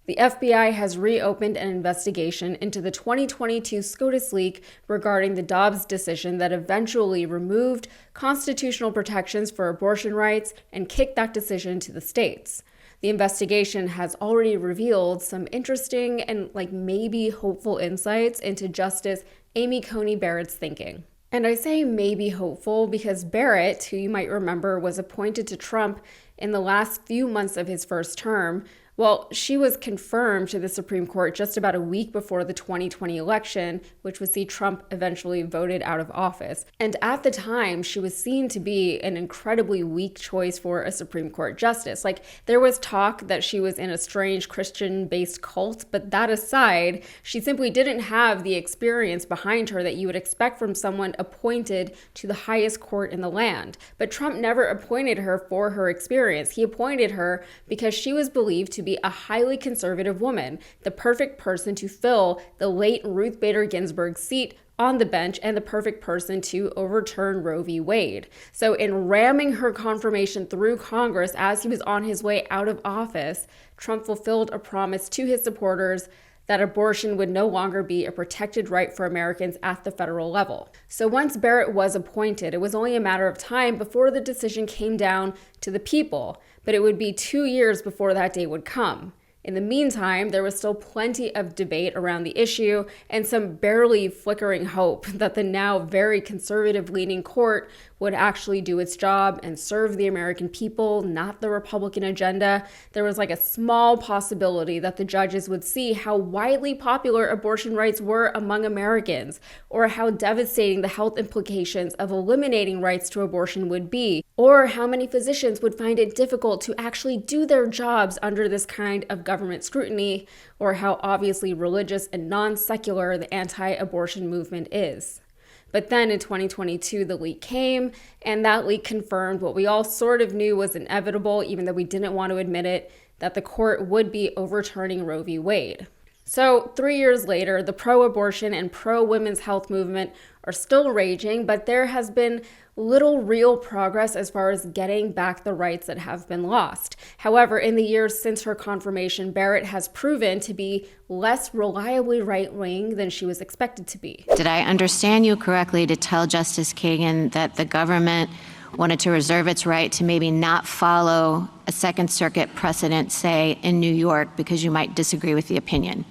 The FBI has reopened an investigation into the 2022 SCOTUS leak regarding the Dobbs decision that eventually removed constitutional protections for abortion rights and kicked that decision to the states. The investigation has already revealed some interesting and maybe hopeful insights into Justice Amy Coney Barrett's thinking. And I say maybe hopeful because Barrett, who you might remember was appointed to Trump in the last few months of his first term, well, she was confirmed to the Supreme Court just about a week before the 2020 election, which would see Trump eventually voted out of office. And at the time, she was seen to be an incredibly weak choice for a Supreme Court justice. There was talk that she was in a strange Christian-based cult, but that aside, she simply didn't have the experience behind her that you would expect from someone appointed to the highest court in the land. But Trump never appointed her for her experience. He appointed her because she was believed to be a highly conservative woman, the perfect person to fill the late Ruth Bader Ginsburg seat on the bench and the perfect person to overturn Roe v. Wade. So in ramming her confirmation through Congress as he was on his way out of office, Trump fulfilled a promise to his supporters that abortion would no longer be a protected right for Americans at the federal level. So once Barrett was appointed, it was only a matter of time before the decision came down to the people, but it would be 2 years before that day would come. In the meantime, there was still plenty of debate around the issue and some barely flickering hope that the now very conservative-leaning court would actually do its job and serve the American people, not the Republican agenda. There was a small possibility that the judges would see how widely popular abortion rights were among Americans, or how devastating the health implications of eliminating rights to abortion would be, or how many physicians would find it difficult to actually do their jobs under this kind of government scrutiny, or how obviously religious and non-secular the anti-abortion movement is. But then in 2022, the leak came, and that leak confirmed what we all sort of knew was inevitable, even though we didn't want to admit it, that the court would be overturning Roe v. Wade. So 3 years later, the pro-abortion and pro-women's health movement are still raging, but there has been little real progress as far as getting back the rights that have been lost. However, in the years since her confirmation, Barrett has proven to be less reliably right-wing than she was expected to be. Did I understand you correctly to tell Justice Kagan that the government wanted to reserve its right to maybe not follow a Second Circuit precedent, say, in New York, because you might disagree with the opinion?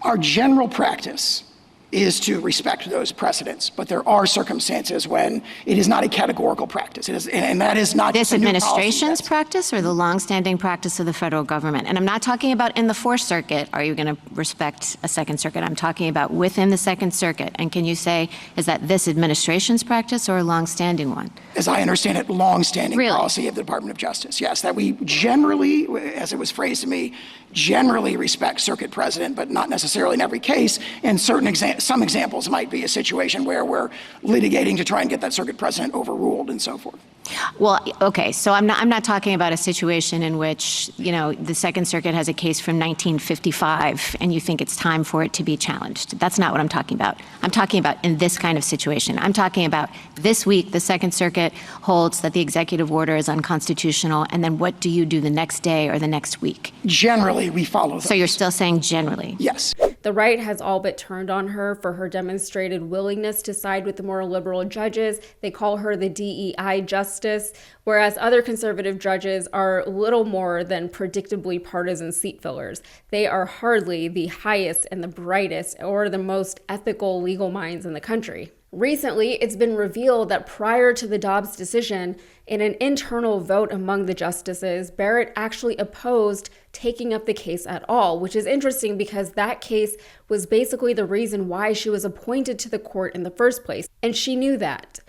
Our general practice is to respect those precedents, but there are circumstances when it is not a categorical practice. It is, and that is not this administration's practice or the longstanding practice of the federal government. And I'm not talking about in the Fourth Circuit, are you going to respect a Second Circuit? I'm talking about within the Second Circuit. And can you say, is that this administration's practice or a longstanding one? As I understand it, longstanding policy of the Department of Justice. Yes, that we generally, as it was phrased to me, generally respect circuit precedent, but not necessarily in every case. And some examples might be a situation where we're litigating to try and get that circuit precedent overruled and so forth. Well, okay, so I'm not talking about a situation in which, the Second Circuit has a case from 1955 and you think it's time for it to be challenged. That's not what I'm talking about. I'm talking about in this kind of situation. I'm talking about this week, the Second Circuit holds that the executive order is unconstitutional, and then what do you do the next day or the next week? Generally, we follow those. So you're still saying generally? Yes. The right has all but turned on her for her demonstrated willingness to side with the more liberal judges. They call her the DEI justice, whereas other conservative judges are little more than predictably partisan seat fillers. They are hardly the highest and the brightest or the most ethical legal minds in the country. Recently, it's been revealed that prior to the Dobbs decision, in an internal vote among the justices, Barrett actually opposed taking up the case at all, which is interesting because that case was basically the reason why she was appointed to the court in the first place, and she knew that.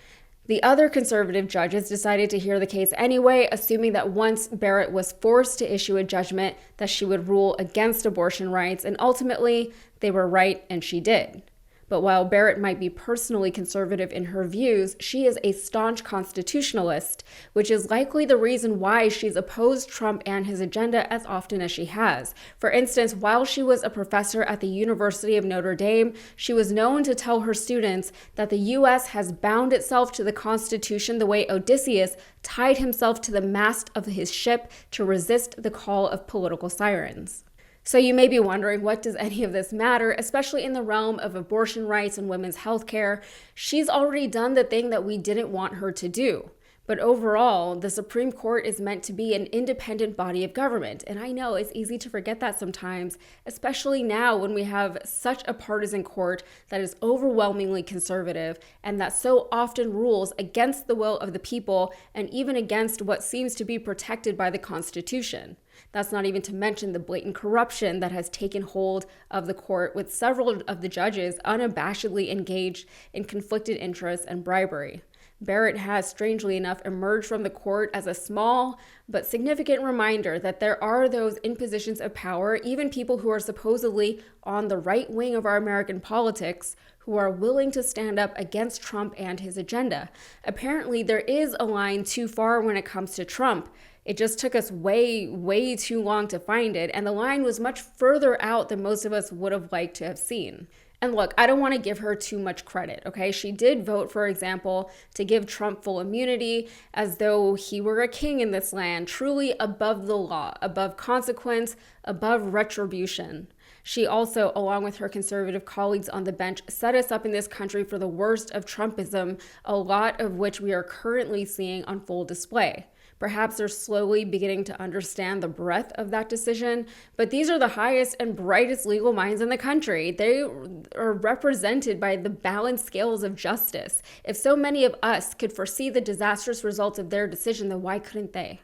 The other conservative judges decided to hear the case anyway, assuming that once Barrett was forced to issue a judgment that she would rule against abortion rights, and ultimately they were right and she did. But while Barrett might be personally conservative in her views, she is a staunch constitutionalist, which is likely the reason why she's opposed Trump and his agenda as often as she has. For instance, while she was a professor at the University of Notre Dame, she was known to tell her students that the U.S. has bound itself to the Constitution the way Odysseus tied himself to the mast of his ship to resist the call of political sirens. So you may be wondering, what does any of this matter, especially in the realm of abortion rights and women's health care? She's already done the thing that we didn't want her to do. But overall, the Supreme Court is meant to be an independent body of government. And I know it's easy to forget that sometimes, especially now when we have such a partisan court that is overwhelmingly conservative and that so often rules against the will of the people and even against what seems to be protected by the Constitution. That's not even to mention the blatant corruption that has taken hold of the court, with several of the judges unabashedly engaged in conflicted interests and bribery. Barrett has, strangely enough, emerged from the court as a small but significant reminder that there are those in positions of power, even people who are supposedly on the right wing of our American politics, who are willing to stand up against Trump and his agenda. Apparently, there is a line too far when it comes to Trump. It just took us way, way too long to find it, and the line was much further out than most of us would have liked to have seen. And look, I don't want to give her too much credit, okay? She did vote, for example, to give Trump full immunity as though he were a king in this land, truly above the law, above consequence, above retribution. She also, along with her conservative colleagues on the bench, set us up in this country for the worst of Trumpism, a lot of which we are currently seeing on full display. Perhaps they're slowly beginning to understand the breadth of that decision, but these are the highest and brightest legal minds in the country. They are represented by the balanced scales of justice. If so many of us could foresee the disastrous results of their decision, then why couldn't they?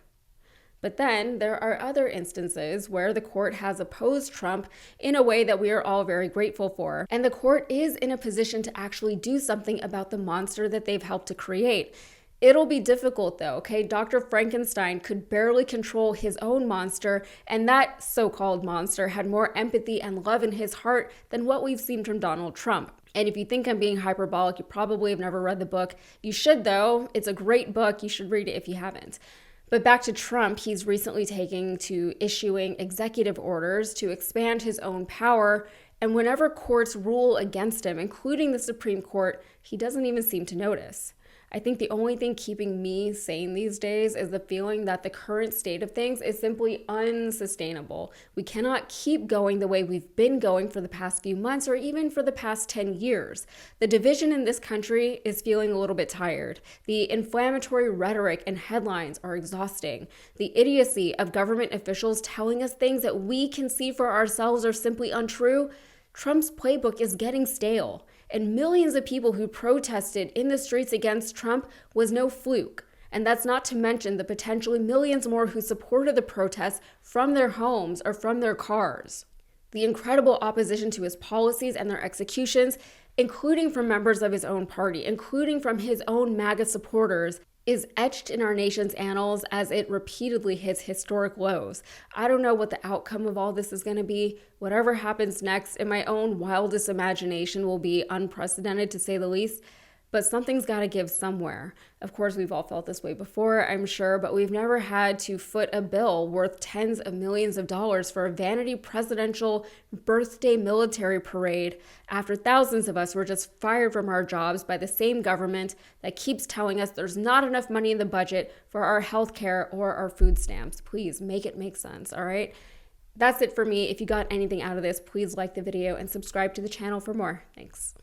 But then there are other instances where the court has opposed Trump in a way that we are all very grateful for. And the court is in a position to actually do something about the monster that they've helped to create. It'll be difficult though, okay? Dr. Frankenstein could barely control his own monster, and that so-called monster had more empathy and love in his heart than what we've seen from Donald Trump. And if you think I'm being hyperbolic, you probably have never read the book. You should though. It's a great book. You should read it if you haven't. But back to Trump, he's recently taking to issuing executive orders to expand his own power, and whenever courts rule against him, including the Supreme Court, he doesn't even seem to notice. I think the only thing keeping me sane these days is the feeling that the current state of things is simply unsustainable. We cannot keep going the way we've been going for the past few months or even for the past 10 years. The division in this country is feeling a little bit tired. The inflammatory rhetoric and headlines are exhausting. The idiocy of government officials telling us things that we can see for ourselves are simply untrue. Trump's playbook is getting stale. And millions of people who protested in the streets against Trump was no fluke. And that's not to mention the potentially millions more who supported the protests from their homes or from their cars. The incredible opposition to his policies and their executions, including from members of his own party, including from his own MAGA supporters, is etched in our nation's annals as it repeatedly hits historic lows. I don't know what the outcome of all this is going to be. Whatever happens next, in my own wildest imagination, will be unprecedented to say the least. But something's got to give somewhere. Of course, we've all felt this way before, I'm sure, but we've never had to foot a bill worth tens of millions of dollars for a vanity presidential birthday military parade after thousands of us were just fired from our jobs by the same government that keeps telling us there's not enough money in the budget for our health care or our food stamps. Please make it make sense, all right? That's it for me. If you got anything out of this, please like the video and subscribe to the channel for more. Thanks.